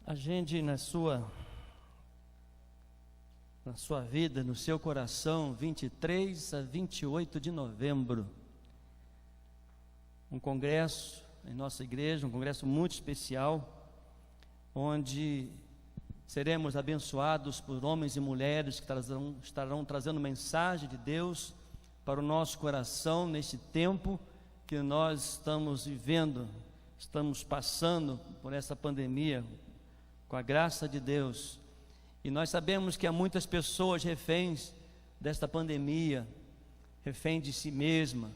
Agende na sua vida, no seu coração, 23 a 28 de novembro, um congresso em nossa igreja, um congresso muito especial, onde seremos abençoados por homens e mulheres que estarão trazendo mensagem de Deus para o nosso coração neste tempo que nós estamos vivendo, estamos passando por essa pandemia, com a graça de Deus. E nós sabemos que há muitas pessoas reféns desta pandemia, refém de si mesma,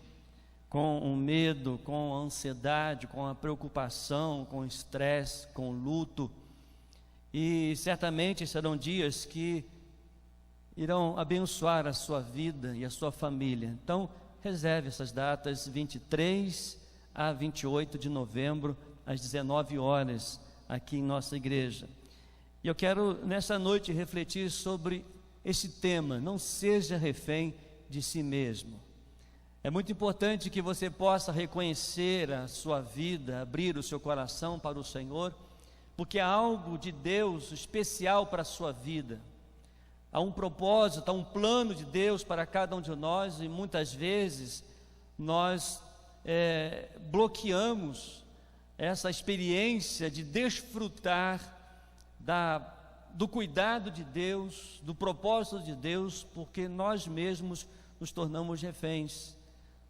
com o medo, com a ansiedade, com a preocupação, com o estresse, com o luto. E certamente serão dias que irão abençoar a sua vida e a sua família. Então, reserve essas datas, 23 a 28 de novembro, às 19 horas, aqui em nossa igreja. E eu quero nessa noite refletir sobre esse tema: não seja refém de si mesmo. É muito importante que você possa reconhecer a sua vida, abrir o seu coração para o Senhor, porque há algo de Deus especial para a sua vida. Há um propósito, há um plano de Deus para cada um de nós, e muitas vezes nós bloqueamos essa experiência de desfrutar do cuidado de Deus, do propósito de Deus, porque nós mesmos nos tornamos reféns.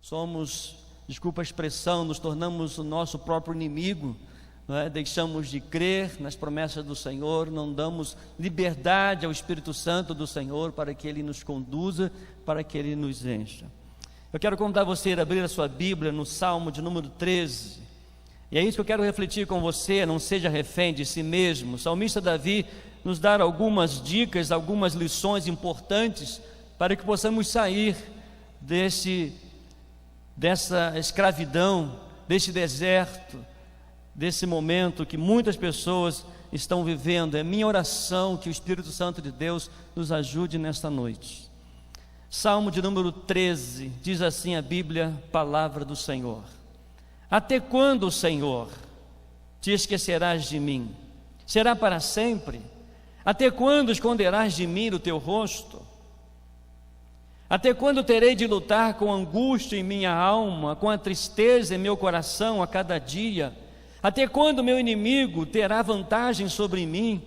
Somos, desculpa a expressão, nos tornamos o nosso próprio inimigo, não é? Deixamos de crer nas promessas do Senhor, não damos liberdade ao Espírito Santo do Senhor para que Ele nos conduza, para que Ele nos encha. Eu quero convidar você a abrir a sua Bíblia no Salmo de número 13, e é isso que eu quero refletir com você: não seja refém de si mesmo. O salmista Davi nos dá algumas dicas, algumas lições importantes para que possamos sair dessa escravidão, desse deserto, desse momento que muitas pessoas estão vivendo. É minha oração que o Espírito Santo de Deus nos ajude nesta noite. Salmo de número 13, diz assim a Bíblia, palavra do Senhor: até quando, Senhor, te esquecerás de mim? Será para sempre? Até quando esconderás de mim o teu rosto? Até quando terei de lutar com angústia em minha alma, com a tristeza em meu coração a cada dia? Até quando meu inimigo terá vantagem sobre mim?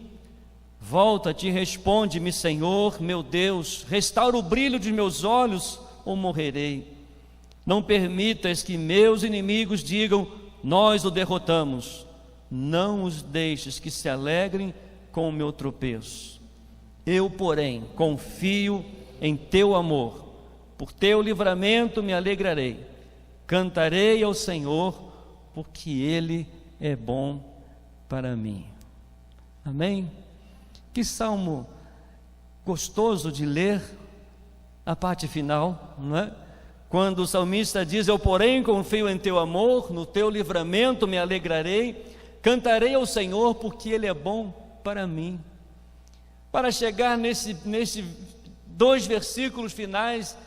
Volta-te e responde-me, Senhor, meu Deus, restaura o brilho de meus olhos, ou morrerei. Não permitas que meus inimigos digam: nós o derrotamos. Não os deixes que se alegrem com o meu tropeço. Eu, porém, confio em teu amor. Por teu livramento me alegrarei. Cantarei ao Senhor, porque Ele é bom para mim. Amém? Que salmo gostoso de ler, a parte final, não é? Quando o salmista diz: eu porém confio em teu amor, no teu livramento me alegrarei, cantarei ao Senhor, porque Ele é bom para mim. Para chegar nesse 2 versículos finais,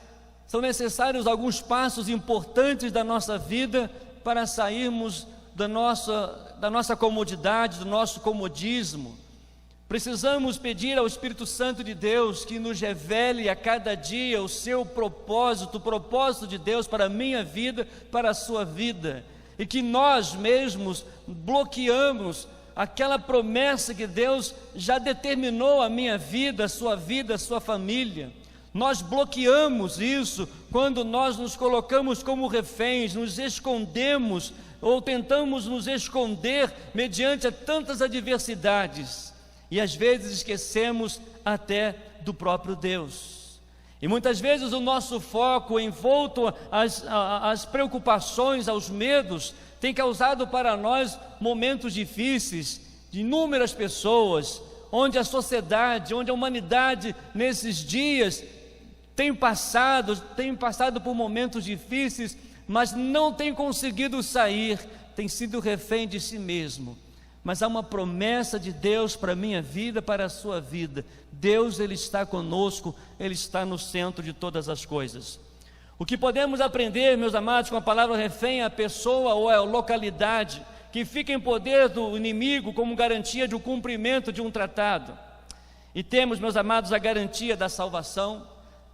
são necessários alguns passos importantes da nossa vida para sairmos da nossa comodidade, do nosso comodismo. Precisamos pedir ao Espírito Santo de Deus que nos revele a cada dia o seu propósito, o propósito de Deus para a minha vida, para a sua vida, e que nós mesmos bloqueamos aquela promessa que Deus já determinou a minha vida, a sua família. Nós bloqueamos isso quando nós nos colocamos como reféns, nos escondemos ou tentamos nos esconder mediante tantas adversidades, e às vezes esquecemos até do próprio Deus. E muitas vezes o nosso foco, envolto às preocupações, aos medos, tem causado para nós momentos difíceis, de inúmeras pessoas, onde a sociedade, onde a humanidade nesses dias tem passado por momentos difíceis, mas não tem conseguido sair, tem sido refém de si mesmo. Mas há uma promessa de Deus para a minha vida, para a sua vida. Deus, Ele está conosco, Ele está no centro de todas as coisas. O que podemos aprender, meus amados, com a palavra refém, é a pessoa ou a localidade que fica em poder do inimigo como garantia de um cumprimento de um tratado. E temos, meus amados, a garantia da salvação,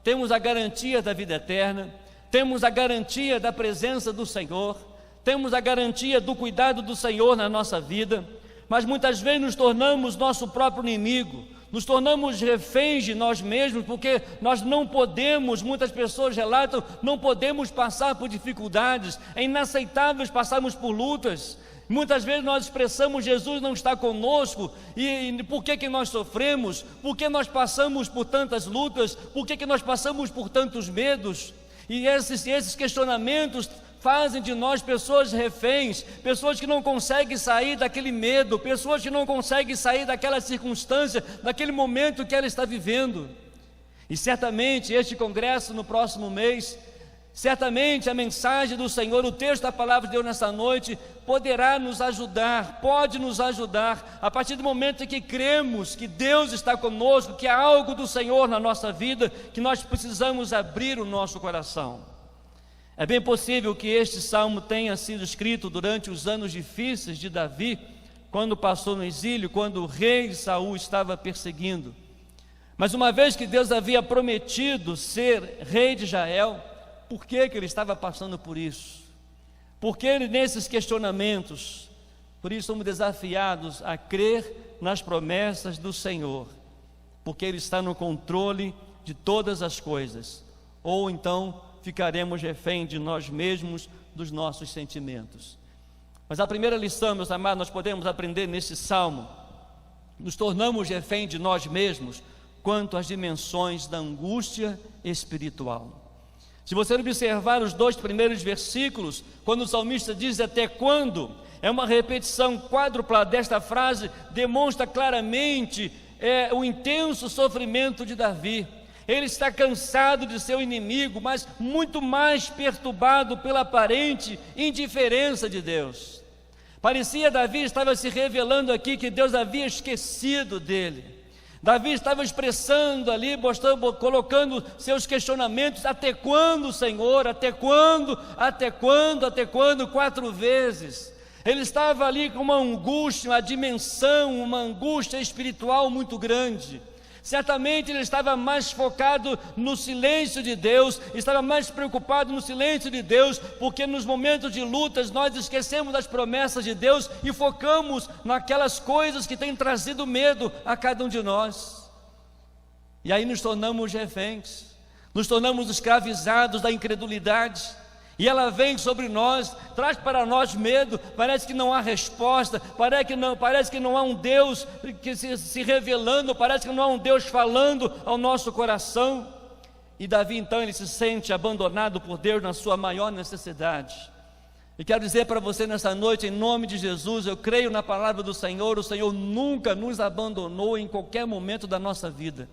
temos a garantia da vida eterna, temos a garantia da presença do Senhor, temos a garantia do cuidado do Senhor na nossa vida, mas muitas vezes nos tornamos nosso próprio inimigo, nos tornamos reféns de nós mesmos, porque nós não podemos, muitas pessoas relatam, não podemos passar por dificuldades, é inaceitável passarmos por lutas. Muitas vezes nós expressamos: Jesus não está conosco, e por que nós sofremos? Por que nós passamos por tantas lutas? Por que nós passamos por tantos medos? E esses questionamentos fazem de nós pessoas reféns, pessoas que não conseguem sair daquele medo, pessoas que não conseguem sair daquela circunstância, daquele momento que ela está vivendo. E certamente este congresso no próximo mês, certamente a mensagem do Senhor, o texto da palavra de Deus nessa noite, poderá nos ajudar, pode nos ajudar, a partir do momento em que cremos que Deus está conosco, que há algo do Senhor na nossa vida, que nós precisamos abrir o nosso coração. É bem possível que este salmo tenha sido escrito durante os anos difíceis de Davi, quando passou no exílio, quando o rei Saul estava perseguindo. Mas uma vez que Deus havia prometido ser rei de Israel, por que ele estava passando por isso? Por que nesses questionamentos? Por isso somos desafiados a crer nas promessas do Senhor, porque Ele está no controle de todas as coisas. Ou então ficaremos refém de nós mesmos, dos nossos sentimentos. Mas a primeira lição, meus amados, nós podemos aprender nesse salmo: nos tornamos refém de nós mesmos quanto às dimensões da angústia espiritual. Se você observar os 2 primeiros versículos, quando o salmista diz até quando, é uma repetição quádrupla desta frase, demonstra claramente o intenso sofrimento de Davi. Ele está cansado de seu inimigo, mas muito mais perturbado pela aparente indiferença de Deus. Parecia Davi estava se revelando aqui que Deus havia esquecido dele. Davi estava expressando ali, colocando seus questionamentos: até quando, Senhor? Até quando? Até quando? Até quando? 4 vezes. Ele estava ali com uma angústia, uma dimensão, uma angústia espiritual muito grande. Certamente ele estava mais focado no silêncio de Deus, estava mais preocupado no silêncio de Deus, porque nos momentos de lutas nós esquecemos das promessas de Deus e focamos naquelas coisas que têm trazido medo a cada um de nós. E aí nos tornamos reféns, nos tornamos escravizados da incredulidade. E ela vem sobre nós, traz para nós medo, parece que não há resposta, parece que não há um Deus que se revelando, parece que não há um Deus falando ao nosso coração. E Davi então ele se sente abandonado por Deus na sua maior necessidade. E quero dizer para você nessa noite, em nome de Jesus, eu creio na palavra do Senhor, o Senhor nunca nos abandonou em qualquer momento da nossa vida.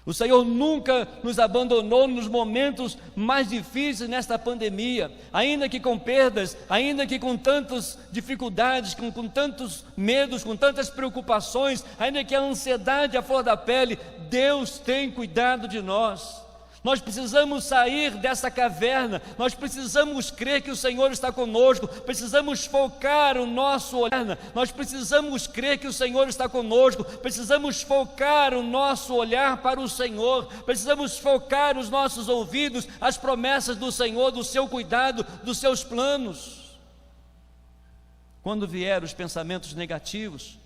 O Senhor nunca nos abandonou nos momentos mais difíceis nesta pandemia, ainda que com perdas, ainda que com tantas dificuldades, com tantos medos, com tantas preocupações, ainda que a ansiedade à flor da pele, Deus tem cuidado de nós. Nós precisamos sair dessa caverna, nós precisamos crer que o Senhor está conosco, precisamos focar o nosso olhar, nós precisamos crer que o Senhor está conosco, precisamos focar o nosso olhar para o Senhor, precisamos focar os nossos ouvidos às promessas do Senhor, do seu cuidado, dos seus planos. Quando vier os pensamentos negativos,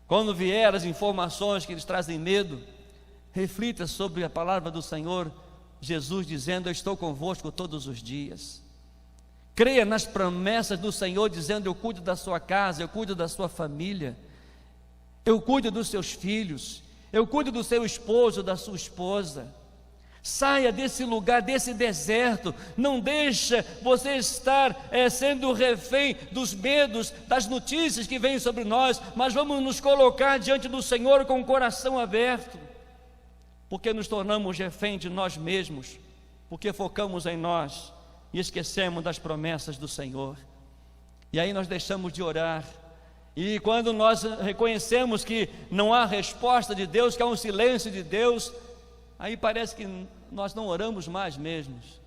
quando vier as informações que eles trazem medo, reflita sobre a palavra do Senhor, Jesus dizendo: eu estou convosco todos os dias. Creia nas promessas do Senhor, dizendo: eu cuido da sua casa, eu cuido da sua família, eu cuido dos seus filhos, eu cuido do seu esposo, da sua esposa. Saia desse lugar, desse deserto. Não deixa você estar sendo refém dos medos, das notícias que vêm sobre nós, mas vamos nos colocar diante do Senhor com o coração aberto. Porque nos tornamos refém de nós mesmos, porque focamos em nós e esquecemos das promessas do Senhor. E aí nós deixamos de orar. E quando nós reconhecemos que não há resposta de Deus, que há um silêncio de Deus, aí parece que nós não oramos mais mesmos,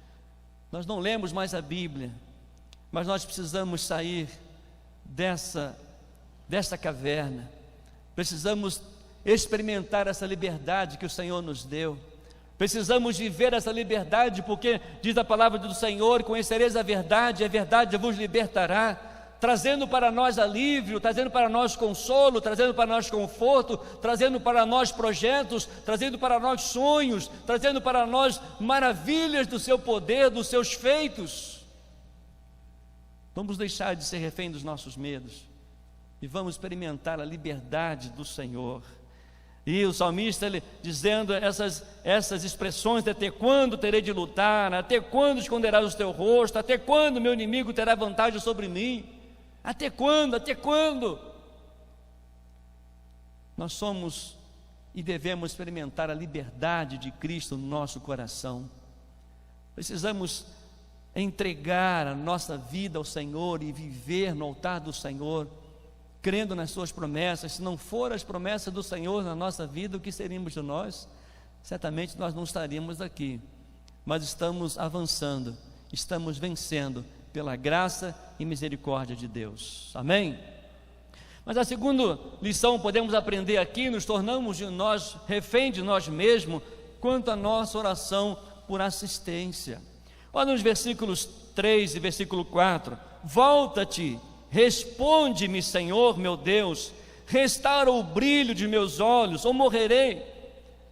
nós não lemos mais a Bíblia. Mas nós precisamos sair dessa caverna, precisamos experimentar essa liberdade que o Senhor nos deu, precisamos viver essa liberdade, porque diz a palavra do Senhor: conhecereis a verdade vos libertará, trazendo para nós alívio, trazendo para nós consolo, trazendo para nós conforto, trazendo para nós projetos, trazendo para nós sonhos, trazendo para nós maravilhas do seu poder, dos seus feitos. Vamos deixar de ser refém dos nossos medos e vamos experimentar a liberdade do Senhor. E o salmista, ele dizendo essas expressões: até quando terei de lutar? Até quando esconderás o teu rosto? Até quando meu inimigo terá vantagem sobre mim? Até quando? Até quando? Nós somos e devemos experimentar a liberdade de Cristo no nosso coração. Precisamos entregar a nossa vida ao Senhor e viver no altar do Senhor, crendo nas suas promessas. Se não for as promessas do Senhor na nossa vida, o que seríamos de nós? Certamente nós não estaríamos aqui, mas estamos avançando, estamos vencendo pela graça e misericórdia de Deus. Amém? Mas a segunda lição podemos aprender aqui: nos tornamos nós refém de nós mesmos quanto à nossa oração por assistência. Olha nos versículos 3 e versículo 4: volta-te, responde-me, Senhor meu Deus, restaura o brilho de meus olhos, ou morrerei.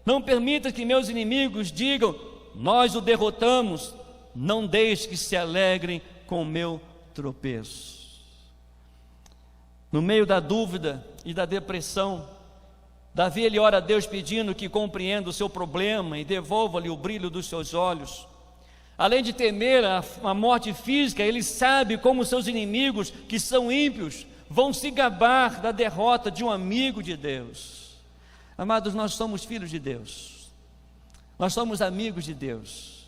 Não permita que meus inimigos digam: nós o derrotamos. Não deixe que se alegrem com o meu tropeço. No meio da dúvida e da depressão, Davi, ele ora a Deus pedindo que compreenda o seu problema e devolva-lhe o brilho dos seus olhos. Além de temer a morte física, ele sabe como seus inimigos, que são ímpios, vão se gabar da derrota de um amigo de Deus. Amados, nós somos filhos de Deus, nós somos amigos de Deus,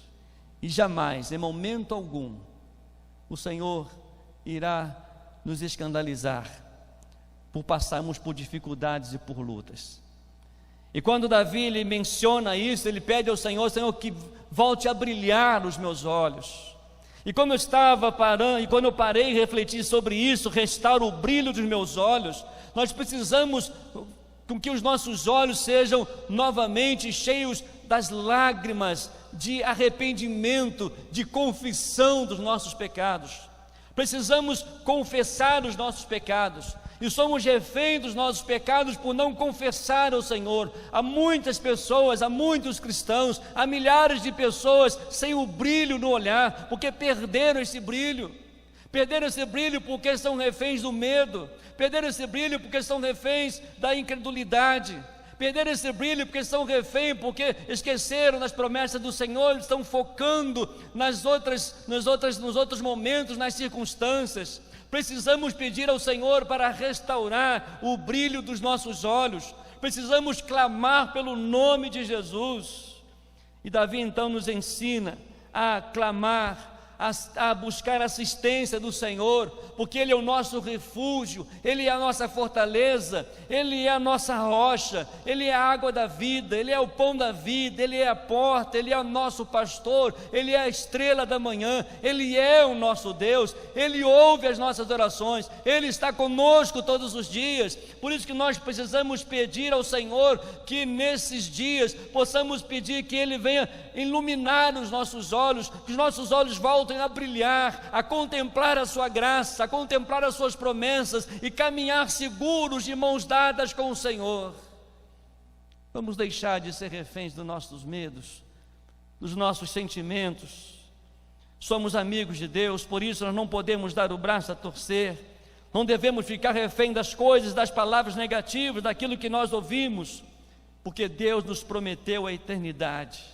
e jamais, em momento algum, o Senhor irá nos escandalizar por passarmos por dificuldades e por lutas. E quando Davi ele menciona isso, ele pede ao Senhor: Senhor, que volte a brilhar os meus olhos. E como eu estava parando, e quando eu parei e refleti sobre isso, restaura o brilho dos meus olhos. Nós precisamos com que os nossos olhos sejam novamente cheios das lágrimas de arrependimento, de confissão dos nossos pecados. Precisamos confessar os nossos pecados, e somos reféns dos nossos pecados por não confessar ao Senhor. Há muitas pessoas, há muitos cristãos, há milhares de pessoas sem o brilho no olhar, porque perderam esse brilho. Perderam esse brilho porque são reféns do medo, perderam esse brilho porque são reféns da incredulidade, perderam esse brilho porque são reféns, porque esqueceram das promessas do Senhor, estão focando nos outros momentos, nas circunstâncias. Precisamos pedir ao Senhor para restaurar o brilho dos nossos olhos, precisamos clamar pelo nome de Jesus. E Davi então nos ensina a clamar, a buscar assistência do Senhor, porque Ele é o nosso refúgio, Ele é a nossa fortaleza, Ele é a nossa rocha, Ele é a água da vida, Ele é o pão da vida, Ele é a porta, Ele é o nosso pastor, Ele é a estrela da manhã, Ele é o nosso Deus, Ele ouve as nossas orações, Ele está conosco todos os dias. Por isso que nós precisamos pedir ao Senhor que nesses dias possamos pedir que Ele venha iluminar os nossos olhos, que os nossos olhos voltem a brilhar, a contemplar a sua graça, a contemplar as suas promessas e caminhar seguros de mãos dadas com o Senhor. Vamos deixar de ser reféns dos nossos medos, dos nossos sentimentos. Somos amigos de Deus, por isso nós não podemos dar o braço a torcer, não devemos ficar refém das coisas, das palavras negativas, daquilo que nós ouvimos, porque Deus nos prometeu a eternidade.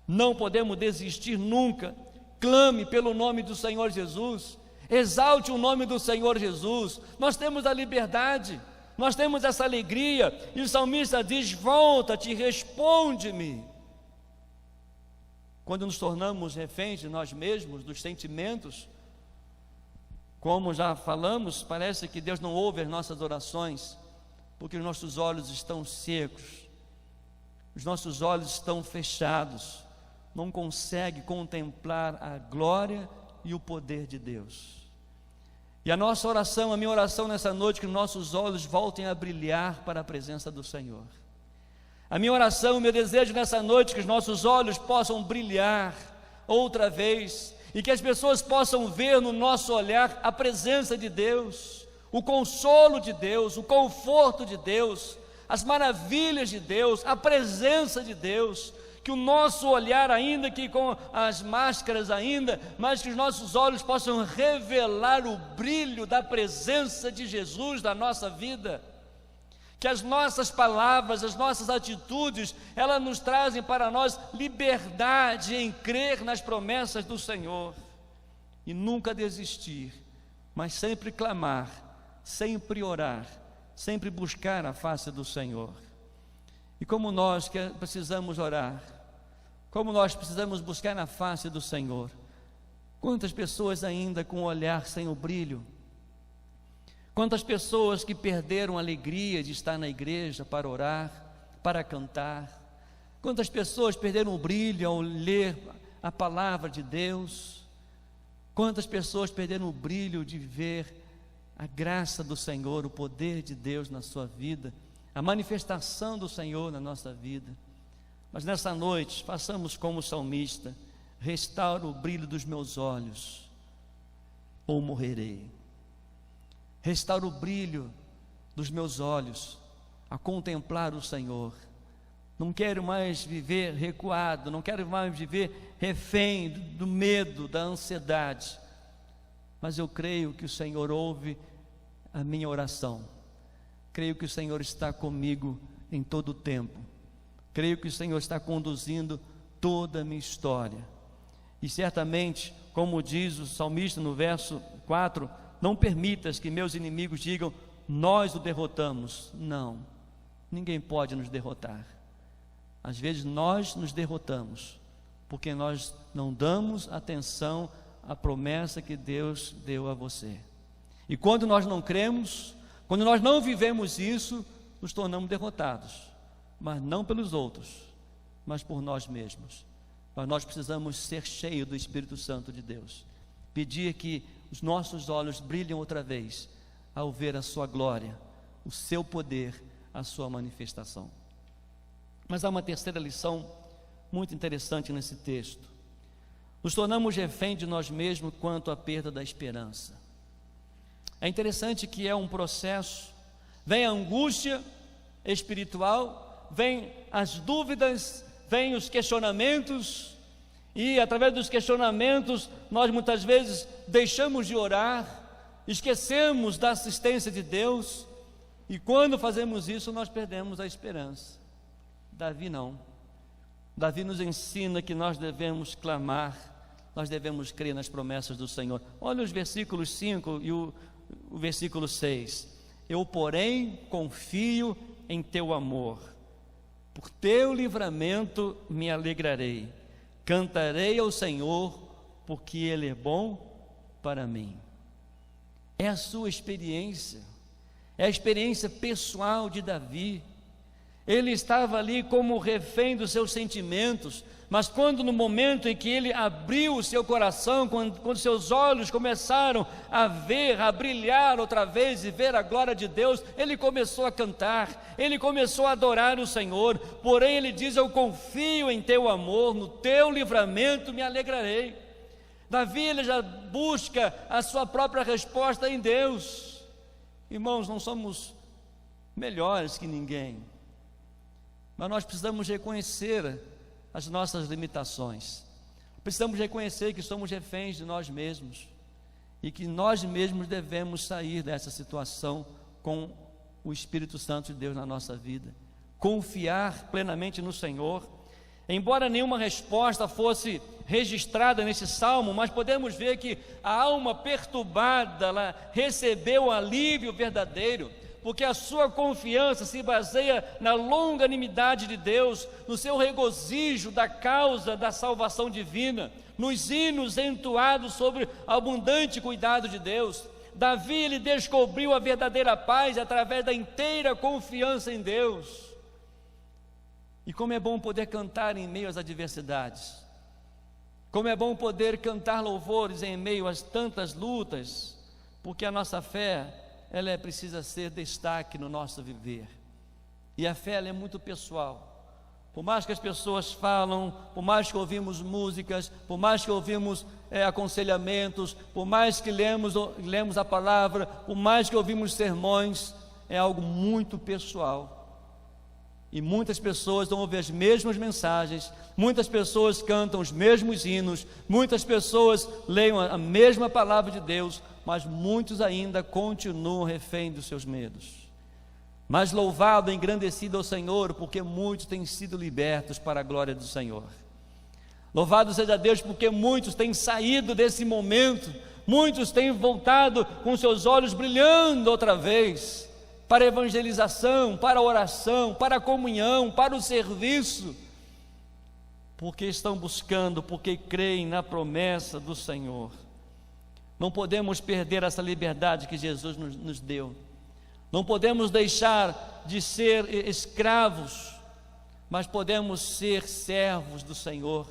Não podemos desistir nunca. Clame pelo nome do Senhor Jesus, exalte o nome do Senhor Jesus. Nós temos a liberdade, nós temos essa alegria, e o salmista diz: volta-te, responde-me. Quando nos tornamos reféns de nós mesmos, dos sentimentos, como já falamos, parece que Deus não ouve as nossas orações, porque os nossos olhos estão secos, os nossos olhos estão fechados, não consegue contemplar a glória e o poder de Deus. E a nossa oração, a minha oração nessa noite, que nossos olhos voltem a brilhar para a presença do Senhor. A minha oração, o meu desejo nessa noite, que os nossos olhos possam brilhar outra vez, e que as pessoas possam ver no nosso olhar a presença de Deus, o consolo de Deus, o conforto de Deus, as maravilhas de Deus, a presença de Deus. Que o nosso olhar, ainda que com as máscaras ainda, mas que os nossos olhos possam revelar o brilho da presença de Jesus na nossa vida. Que as nossas palavras, as nossas atitudes, elas nos trazem para nós liberdade em crer nas promessas do Senhor. E nunca desistir, mas sempre clamar, sempre orar, sempre buscar a face do Senhor. E como nós precisamos orar, como nós precisamos buscar na face do Senhor. Quantas pessoas ainda com o olhar sem o brilho, quantas pessoas que perderam a alegria de estar na igreja para orar, para cantar, quantas pessoas perderam o brilho ao ler a palavra de Deus, quantas pessoas perderam o brilho de ver a graça do Senhor, o poder de Deus na sua vida, a manifestação do Senhor na nossa vida. Mas nessa noite, façamos como o salmista: restaura o brilho dos meus olhos, ou morrerei. Restaura o brilho dos meus olhos a contemplar o Senhor. Não quero mais viver recuado, não quero mais viver refém do medo, da ansiedade, mas eu creio que o Senhor ouve a minha oração. Creio que o Senhor está comigo em todo o tempo. Creio que o Senhor está conduzindo toda a minha história. E certamente, como diz o salmista no verso 4, não permitas que meus inimigos digam, nós o derrotamos. Não, ninguém pode nos derrotar. Às vezes nós nos derrotamos, porque nós não damos atenção à promessa que Deus deu a você. E quando nós não cremos, quando nós não vivemos isso, nos tornamos derrotados, mas não pelos outros, mas por nós mesmos. Mas nós precisamos ser cheios do Espírito Santo de Deus, pedir que os nossos olhos brilhem outra vez, ao ver a sua glória, o seu poder, a sua manifestação. Mas há uma terceira lição muito interessante nesse texto. Nos tornamos refém de nós mesmos quanto à perda da esperança. É interessante que é um processo, vem a angústia espiritual, vem as dúvidas, vem os questionamentos, e através dos questionamentos nós muitas vezes deixamos de orar, esquecemos da assistência de Deus, e quando fazemos isso nós perdemos a esperança. Davi não. Davi nos ensina que nós devemos clamar, nós devemos crer nas promessas do Senhor. Olha os versículos 5 e o versículo 6. Eu, porém, confio em teu amor, por teu livramento me alegrarei, cantarei ao Senhor, porque Ele é bom para mim. É a sua experiência, é a experiência pessoal de Davi. Ele estava ali como refém dos seus sentimentos, mas quando no momento em que ele abriu o seu coração, quando seus olhos começaram a ver, a brilhar outra vez e ver a glória de Deus, ele começou a cantar, ele começou a adorar o Senhor. Porém ele diz, eu confio em teu amor, no teu livramento me alegrarei. Davi, ele já busca a sua própria resposta em Deus. Irmãos, não somos melhores que ninguém, mas nós precisamos reconhecer as nossas limitações, precisamos reconhecer que somos reféns de nós mesmos, e que nós mesmos devemos sair dessa situação com o Espírito Santo de Deus na nossa vida, confiar plenamente no Senhor. Embora nenhuma resposta fosse registrada nesse salmo, mas podemos ver que a alma perturbada, ela recebeu um alívio verdadeiro, porque a sua confiança se baseia na longanimidade de Deus, no seu regozijo da causa da salvação divina, nos hinos entoados sobre o abundante cuidado de Deus. Davi, ele descobriu a verdadeira paz através da inteira confiança em Deus. E como é bom poder cantar em meio às adversidades, como é bom poder cantar louvores em meio às tantas lutas, porque a nossa fé, ela precisa ser destaque no nosso viver, e a fé ela é muito pessoal. Por mais que as pessoas falam, por mais que ouvimos músicas, por mais que ouvimos aconselhamentos, por mais que lemos a palavra, por mais que ouvimos sermões, é algo muito pessoal. E muitas pessoas vão ouvir as mesmas mensagens, muitas pessoas cantam os mesmos hinos, muitas pessoas leem a mesma palavra de Deus, mas muitos ainda continuam refém dos seus medos. Mas louvado, engrandecido ao Senhor, porque muitos têm sido libertos para a glória do Senhor. Louvado seja Deus, porque muitos têm saído desse momento, muitos têm voltado com seus olhos brilhando outra vez, para a evangelização, para a oração, para a comunhão, para o serviço, porque estão buscando, porque creem na promessa do Senhor. Não podemos perder essa liberdade que Jesus nos deu. Não podemos deixar de ser escravos, mas podemos ser servos do Senhor,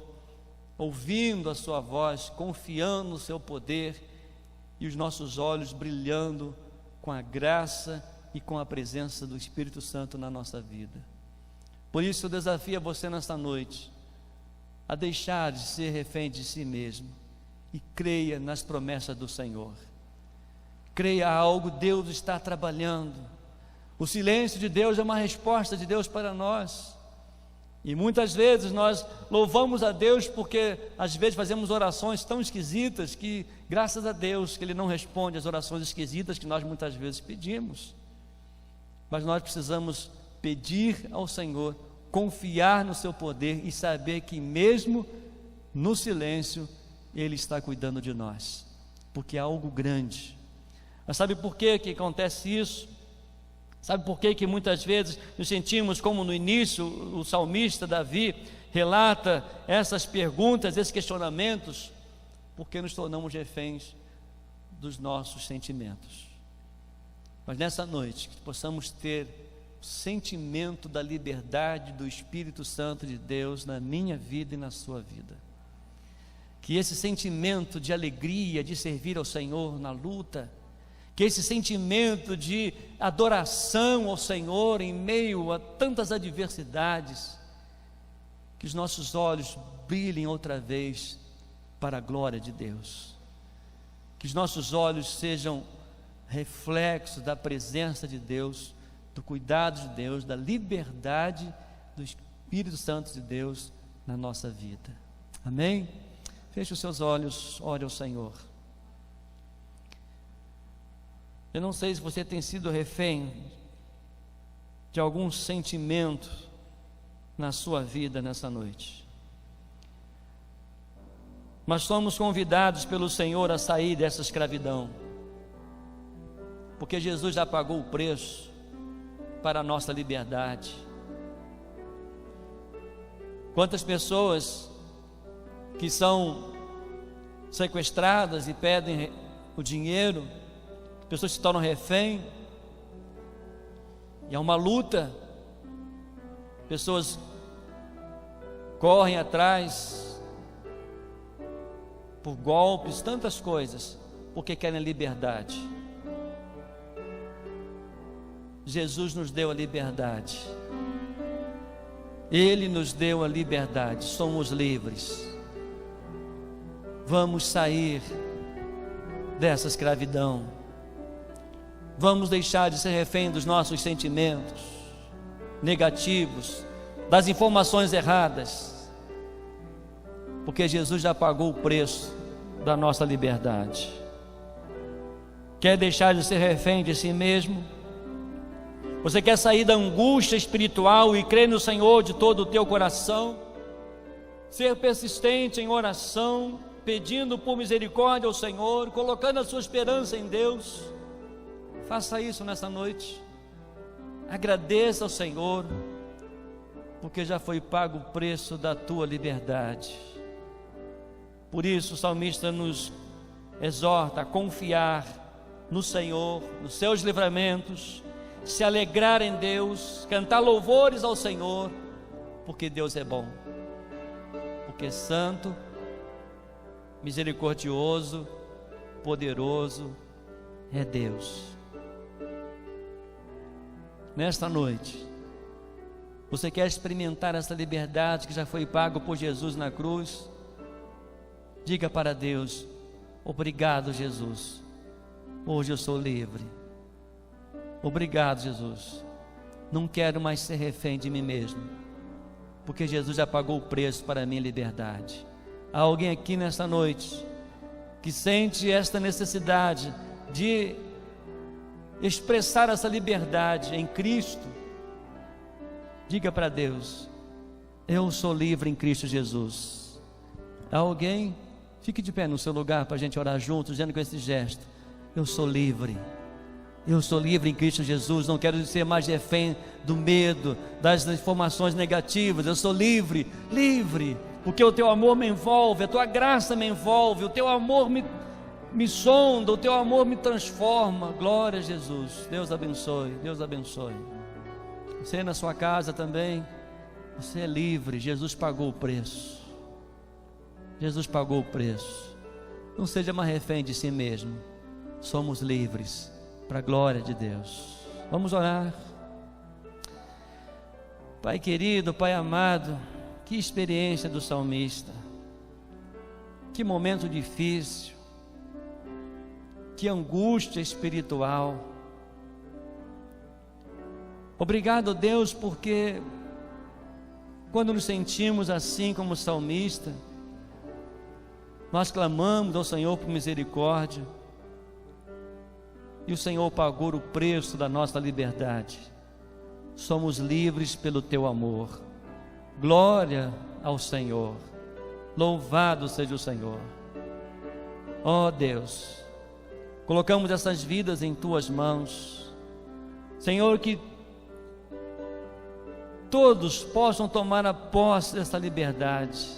ouvindo a sua voz, confiando no seu poder e os nossos olhos brilhando com a graça e com a presença do Espírito Santo na nossa vida. Por isso eu desafio você nesta noite a deixar de ser refém de si mesmo e creia nas promessas do Senhor. Creia algo, Deus está trabalhando. O silêncio de Deus é uma resposta de Deus para nós. E muitas vezes nós louvamos a Deus porque às vezes fazemos orações tão esquisitas que, graças a Deus, que Ele não responde às orações esquisitas que nós muitas vezes pedimos. Mas nós precisamos pedir ao Senhor, confiar no seu poder e saber que mesmo no silêncio Ele está cuidando de nós, porque é algo grande. Mas sabe por que acontece isso? Sabe por que muitas vezes nos sentimos como no início o salmista Davi relata essas perguntas, esses questionamentos? Porque nos tornamos reféns dos nossos sentimentos. Mas nessa noite, que possamos ter o sentimento da liberdade do Espírito Santo de Deus na minha vida e na sua vida. Que esse sentimento de alegria, de servir ao Senhor na luta, que esse sentimento de adoração ao Senhor em meio a tantas adversidades, que os nossos olhos brilhem outra vez para a glória de Deus, que os nossos olhos sejam reflexo da presença de Deus, do cuidado de Deus, da liberdade do Espírito Santo de Deus na nossa vida. Amém? Feche os seus olhos, ore ao Senhor. Eu não sei se você tem sido refém de algum sentimento na sua vida nessa noite, mas somos convidados pelo Senhor a sair dessa escravidão, porque Jesus já pagou o preço para a nossa liberdade. Quantas pessoas que são sequestradas e pedem o dinheiro, pessoas que se tornam refém, e é uma luta, pessoas correm atrás por golpes, tantas coisas, porque querem liberdade. Jesus nos deu a liberdade, Ele nos deu a liberdade, somos livres. Vamos sair dessa escravidão, vamos deixar de ser refém dos nossos sentimentos negativos, das informações erradas, porque Jesus já pagou o preço da nossa liberdade. Quer deixar de ser refém de si mesmo? Você quer sair da angústia espiritual e crer no Senhor de todo o teu coração? Ser persistente em oração, pedindo por misericórdia ao Senhor, colocando a sua esperança em Deus? Faça isso nessa noite. Agradeça ao Senhor, porque já foi pago o preço da tua liberdade. Por isso o salmista nos exorta a confiar no Senhor, nos seus livramentos, se alegrar em Deus, cantar louvores ao Senhor, porque Deus é bom, porque é santo, misericordioso, poderoso é Deus. Nesta noite, você quer experimentar essa liberdade que já foi pago por Jesus na cruz? Diga para Deus: obrigado, Jesus, hoje eu sou livre. Obrigado, Jesus, não quero mais ser refém de mim mesmo, porque Jesus já pagou o preço para a minha liberdade. Há alguém aqui nesta noite que sente esta necessidade de expressar essa liberdade em Cristo? Diga para Deus: eu sou livre em Cristo Jesus. Há alguém? Fique de pé no seu lugar para a gente orar juntos, dizendo com esse gesto: eu sou livre. Eu sou livre em Cristo Jesus. Não quero ser mais refém do medo, das informações negativas. Eu sou livre, livre, porque o teu amor me envolve, a tua graça me envolve, o teu amor me sonda, o teu amor me transforma. Glória a Jesus. Deus abençoe, Deus abençoe. Você na sua casa também, você é livre. Jesus pagou o preço. Jesus pagou o preço. Não seja mais refém de si mesmo. Somos livres para a glória de Deus. Vamos orar. Pai querido, Pai amado, que experiência do salmista, que momento difícil, que angústia espiritual. Obrigado, Deus, porque quando nos sentimos assim como o salmista, nós clamamos ao Senhor por misericórdia, e o Senhor pagou o preço da nossa liberdade. Somos livres pelo teu amor. Glória ao Senhor. Louvado seja o Senhor. Ó Deus, colocamos essas vidas em tuas mãos, Senhor, que todos possam tomar a posse dessa liberdade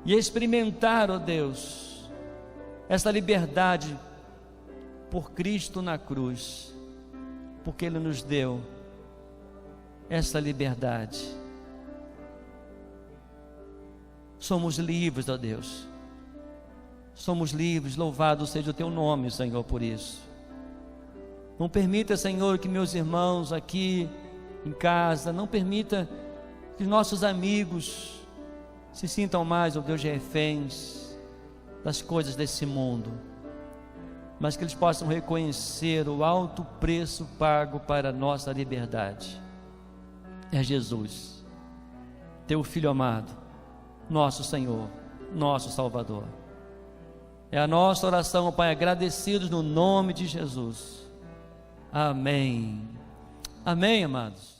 e experimentar, ó Deus, essa liberdade por Cristo na cruz, porque Ele nos deu essa liberdade. Somos livres, ó Deus, somos livres. Louvado seja o teu nome, Senhor, por isso. Não permita, Senhor, que meus irmãos aqui em casa, não permita que nossos amigos se sintam mais, ó Deus, reféns das coisas desse mundo, mas que eles possam reconhecer o alto preço pago para a nossa liberdade. É Jesus, teu Filho amado, nosso Senhor, nosso Salvador. É a nossa oração, Pai, agradecidos no nome de Jesus. Amém. Amém, amados.